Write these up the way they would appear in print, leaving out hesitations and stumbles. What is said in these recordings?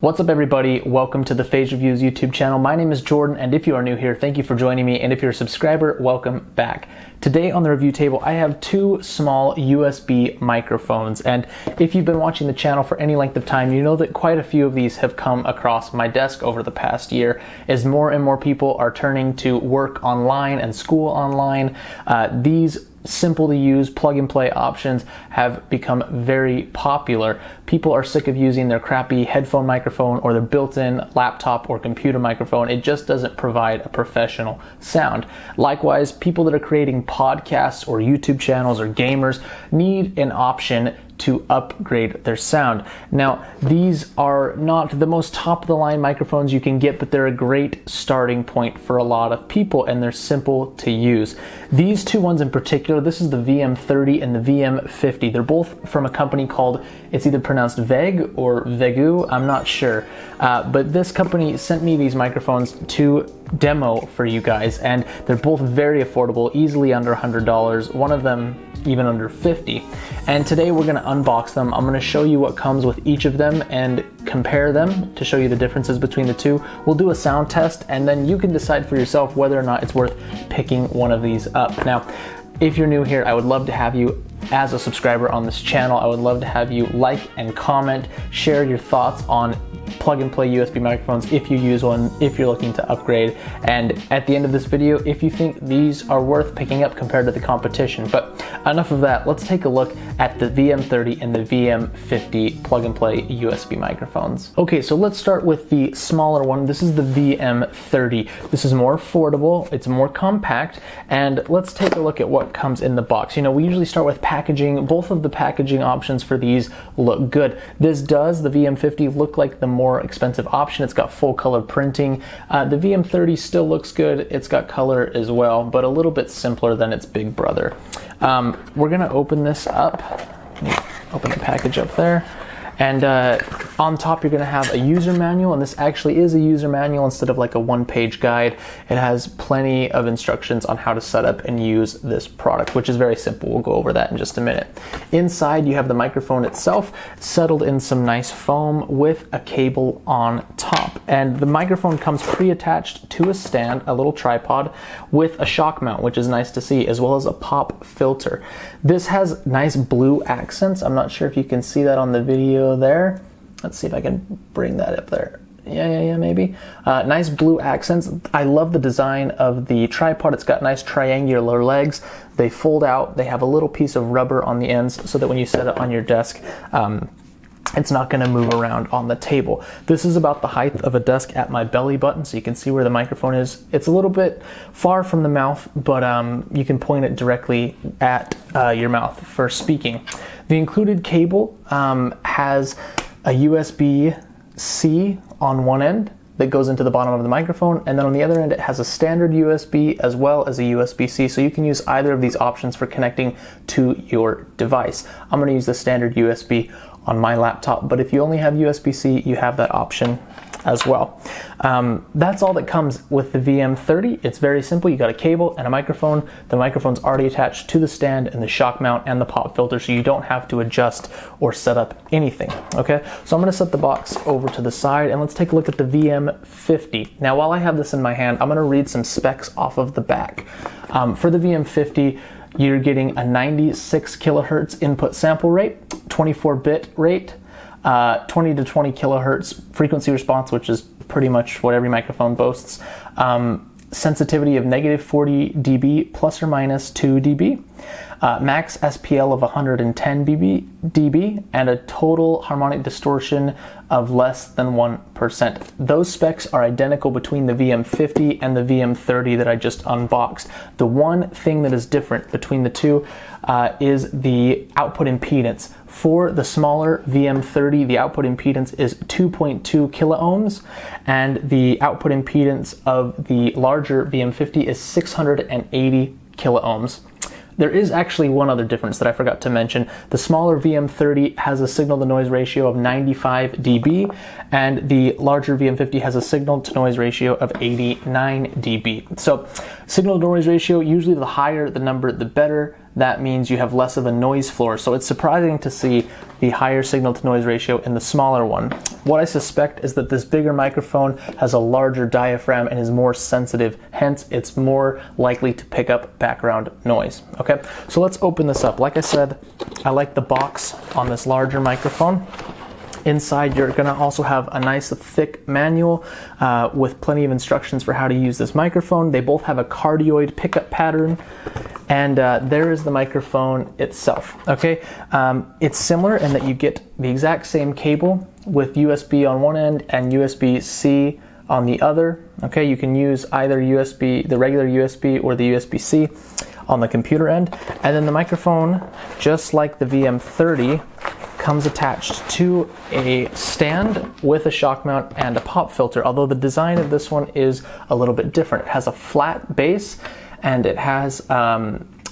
What's up everybody, welcome to the Phase Reviews YouTube channel. My name is Jordan, and if you are new here, thank you for joining me, and if you're a subscriber, welcome back. Today on the review table, I have two small USB microphones, and if you've been watching the channel for any length of time, you know that quite a few of these have come across my desk over the past year. As more and more people are turning to work online and school online, these simple to use plug and play options have become very popular. People are sick of using their crappy headphone microphone or their built-in laptop or computer microphone. It just doesn't provide a professional sound. Likewise, people that are creating podcasts or YouTube channels or gamers need an option to upgrade their sound. Now, these are not the most top of the line microphones you can get, but they're a great starting point for a lot of people, and they're simple to use. These two ones in particular, this is the VM30 and the VM50. They're both from a company called, it's either pronounced VeG or VeGue, I'm not sure. But this company sent me these microphones to demo for you guys, and they're both very affordable, easily under $100, one of them even under $50. And today we're going to unbox them. I'm going to show you what comes with each of them and compare them to show you the differences between the two. We'll do a sound test, and then you can decide for yourself whether or not it's worth picking one of these up. Now, if you're new here, I would love to have you as a subscriber on this channel. I would love to have you like and comment, share your thoughts on plug and play USB microphones if you use one, if you're looking to upgrade, and at the end of this video, if you think these are worth picking up compared to the competition. But enough of that, let's take a look at the VM30 and the VM50 plug and play USB microphones. Okay, so let's start with the smaller one. This is the VM30. This is more affordable, it's more compact, and let's take a look at what comes in the box. You know, we usually start with packaging. Both of the packaging options for these look good. This does, the VM50, look like the more expensive option. It's got full color printing. The VM30 still looks good. It's got color as well, but a little bit simpler than its big brother. We're gonna open this up. Open the package up there. And on top, you're going to have a user manual, and this actually is a user manual instead of like a one-page guide. It has plenty of instructions on how to set up and use this product, which is very simple. We'll go over that in just a minute. Inside, you have the microphone itself settled in some nice foam with a cable on top. And the microphone comes pre-attached to a stand, a little tripod, with a shock mount, which is nice to see, as well as a pop filter. This has nice blue accents. I'm not sure if you can see that on the video there. Let's see if I can bring that up there. Yeah, maybe. Nice blue accents. I love the design of the tripod. It's got nice triangular legs. They fold out. They have a little piece of rubber on the ends so that when you set it on your desk, it's not going to move around on the table. This is about the height of a desk at my belly button, so you can see where the microphone is. It's a little bit far from the mouth, but you can point it directly at your mouth for speaking. The included cable has a USB-C on one end that goes into the bottom of the microphone, and then on the other end it has a standard USB as well as a USB-C, so you can use either of these options for connecting to your device. I'm going to use the standard USB on my laptop, but if you only have USB-C, you have that option as well. That's all that comes with the VM30. It's very simple. You got a cable and a microphone. The microphone's already attached to the stand and the shock mount and the pop filter, so you don't have to adjust or set up anything. Okay, so I'm going to set the box over to the side, and let's take a look at the VM50. Now, while I have this in my hand, I'm going to read some specs off of the back. For the VM50, you're getting a 96 kilohertz input sample rate, 24-bit rate, 20 to 20 kilohertz frequency response, which is pretty much what every microphone boasts, sensitivity of negative 40 dB plus or minus 2 dB, max SPL of 110 dB, and a total harmonic distortion of less than 1%. Those specs are identical between the VM50 and the VM30 that I just unboxed. The one thing that is different between the two is the output impedance. For the smaller VM30, the output impedance is 2.2 kilo ohms, and the output impedance of the larger VM50 is 680 kilo ohms. There is actually one other difference that I forgot to mention. The smaller VM30 has a signal-to-noise ratio of 95 dB, and the larger VM50 has a signal-to-noise ratio of 89 dB. So signal-to-noise ratio, usually the higher the number, the better. that means you have less of a noise floor. So it's surprising to see the higher signal to noise ratio in the smaller one. What I suspect is that this bigger microphone has a larger diaphragm and is more sensitive, hence it's more likely to pick up background noise. Okay, so let's open this up. Like I said, I like the box on this larger microphone. Inside, you're going to also have a nice thick manual with plenty of instructions for how to use this microphone. They both have a cardioid pickup pattern, and there is the microphone itself. Okay, it's similar in that you get the exact same cable with USB on one end and USB-C on the other. Okay, you can use either USB, the regular USB, or the USB-C on the computer end. And then the microphone, just like the VM30, comes attached to a stand with a shock mount and a pop filter, although the design of this one is a little bit different. It has a flat base and it has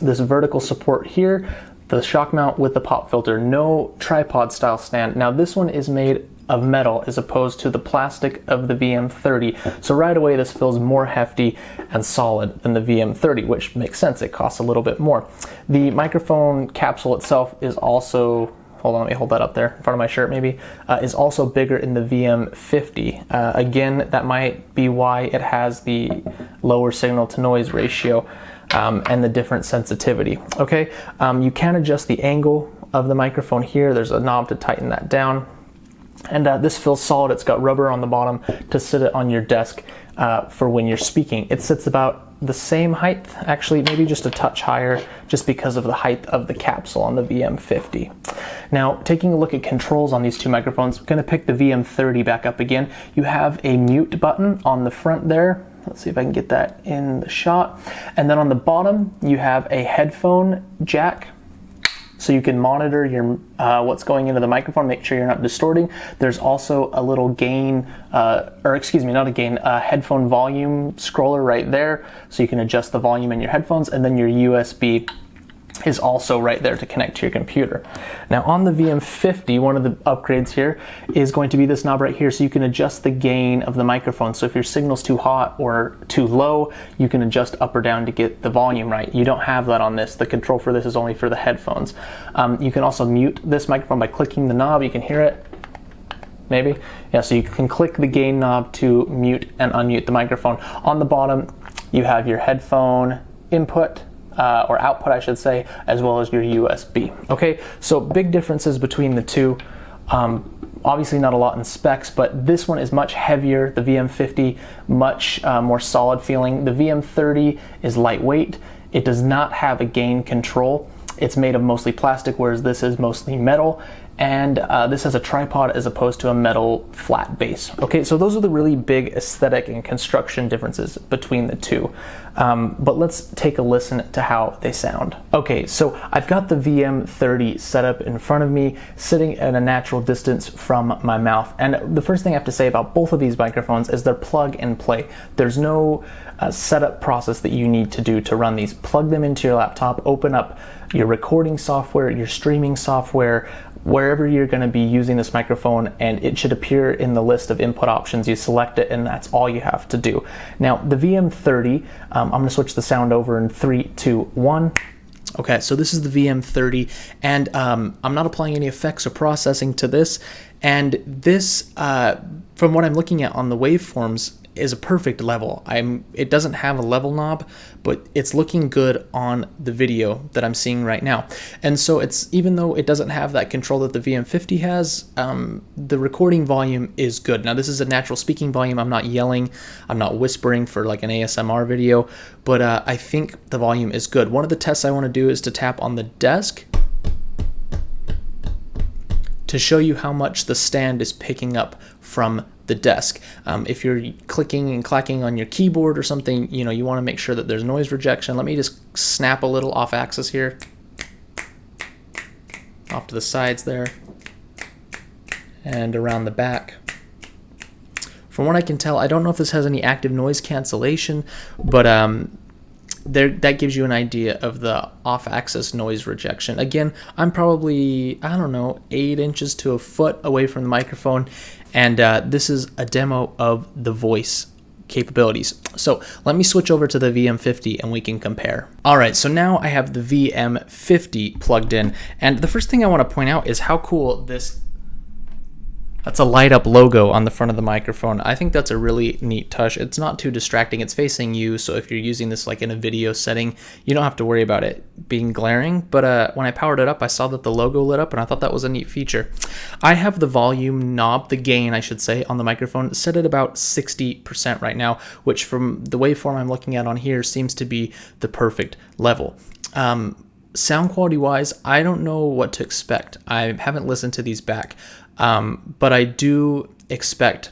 this vertical support here, the shock mount with the pop filter, no tripod style stand. Now this one is made of metal as opposed to the plastic of the VM30. So right away this feels more hefty and solid than the VM30, which makes sense, it costs a little bit more. The microphone capsule itself is also, hold on, let me hold that up there in front of my shirt maybe, is also bigger in the VM50. Again, that might be why it has the lower signal to noise ratio and the different sensitivity. Okay, you can adjust the angle of the microphone here. There's a knob to tighten that down. And this feels solid. It's got rubber on the bottom to sit it on your desk for when you're speaking. It sits about the same height, actually maybe just a touch higher, just because of the height of the capsule on the VM50. Now, taking a look at controls on these two microphones, I'm going to pick the VM30 back up again. You have a mute button on the front there. Let's see if I can get that in the shot. And then on the bottom, you have a headphone jack, so you can monitor your what's going into the microphone, make sure you're not distorting. There's also a little gain, headphone volume scroller right there, so you can adjust the volume in your headphones, and then your USB is also right there to connect to your computer. Now on the VM50, one of the upgrades here is going to be this knob right here, so you can adjust the gain of the microphone. So if your signal's too hot or too low, you can adjust up or down to get the volume right. You don't have that on this. The control for this is only for the headphones. You can also mute this microphone by clicking the knob. You can hear it, maybe. Yeah, so you can click the gain knob to mute and unmute the microphone. On the bottom, you have your headphone input, or output I should say, as well as your USB. Okay, so big differences between the two. Obviously not a lot in specs, but this one is much heavier, the VM50, much more solid feeling. The VM30 is lightweight. It does not have a gain control. It's made of mostly plastic, whereas this is mostly metal. And this has a tripod as opposed to a metal flat base. Okay, so those are the really big aesthetic and construction differences between the two. But let's take a listen to how they sound. Okay, so I've got the VM30 set up in front of me, sitting at a natural distance from my mouth. And the first thing I have to say about both of these microphones is they're plug and play. There's no setup process that you need to do to run these. Plug them into your laptop, open up your recording software, your streaming software, wherever you're going to be using this microphone, and it should appear in the list of input options. You select it, and that's all you have to do. Now, the VM30, I'm going to switch the sound over in 3, 2, 1. Okay, so this is the VM30, and I'm not applying any effects or processing to this, and this, from what I'm looking at on the waveforms, is a perfect level. It doesn't have a level knob, but it's looking good on the video that I'm seeing right now. And so it's, even though it doesn't have that control that the VM50 has, the recording volume is good. Now this is a natural speaking volume. I'm not yelling, I'm not whispering for like an ASMR video, but I think the volume is good. One of the tests I want to do is to tap on the desk to show you how much the stand is picking up from the desk. If you're clicking and clacking on your keyboard or something, you want to make sure that there's noise rejection. Let me just snap a little off axis here, off to the sides there, and around the back. From what I can tell, I don't know if this has any active noise cancellation, but that gives you an idea of the off-axis noise rejection. Again, I'm probably, 8 inches to a foot away from the microphone, and this is a demo of the voice capabilities. So let me switch over to the VM50 and we can compare. All right, so now I have the VM50 plugged in, and the first thing I want to point out is how cool that's a light up logo on the front of the microphone. I think that's a really neat touch. It's not too distracting. It's facing you, so if you're using this like in a video setting, you don't have to worry about it being glaring. But when I powered it up, I saw that the logo lit up, and I thought that was a neat feature. I have the volume knob, the gain I should say, on the microphone set at about 60% right now, which from the waveform I'm looking at on here seems to be the perfect level. Sound quality wise, I don't know what to expect. I haven't listened to these back. But I do expect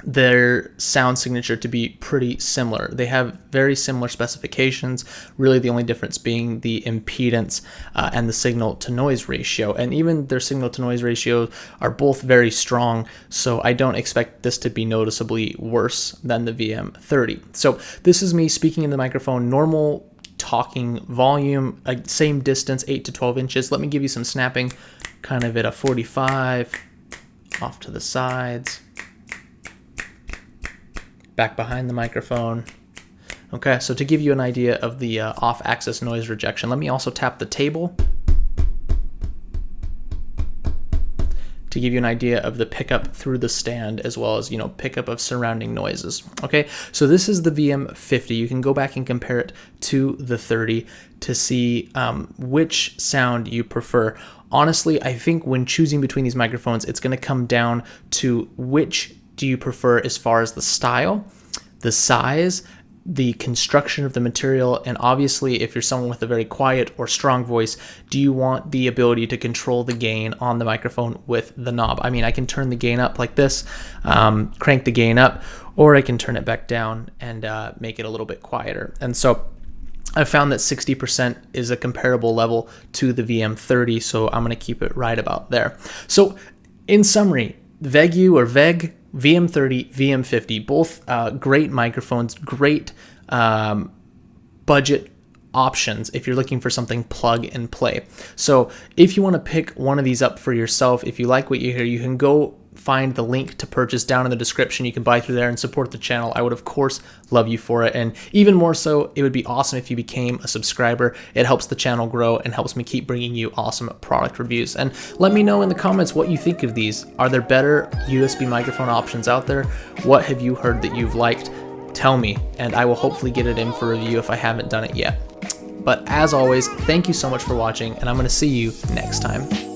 their sound signature to be pretty similar. They have very similar specifications, really the only difference being the impedance and the signal to noise ratio. And even their signal to noise ratios are both very strong, so I don't expect this to be noticeably worse than the VM30. So this is me speaking in the microphone, normal talking volume, same distance, 8 to 12 inches. Let me give you some snapping, kind of at a 45, off to the sides, back behind the microphone. Okay, so to give you an idea of the off-axis noise rejection, let me also tap the table to give you an idea of the pickup through the stand, as well as, pickup of surrounding noises. Okay, so this is the VM50. You can go back and compare it to the 30 to see which sound you prefer. Honestly, I think when choosing between these microphones, it's going to come down to which do you prefer as far as the style, the size, the construction of the material, and obviously if you're someone with a very quiet or strong voice, do you want the ability to control the gain on the microphone with the knob? I mean, I can turn the gain up like this, crank the gain up, or I can turn it back down and make it a little bit quieter. And so I found that 60% is a comparable level to the VM30, so I'm going to keep it right about there. So in summary, VeGue or VEG, VM30, VM50, both great microphones, great budget options if you're looking for something plug and play. So if you want to pick one of these up for yourself, if you like what you hear, you can go find the link to purchase down in the description. You can buy through there and support the channel. I would of course love you for it, and even more so, it would be awesome if you became a subscriber. It helps the channel grow and helps me keep bringing you awesome product reviews. And let me know in the comments what you think of these. Are there better USB microphone options out there? What have you heard that you've liked? Tell me, and I will hopefully get it in for review if I haven't done it yet. But as always, thank you so much for watching, and I'm going to see you next time.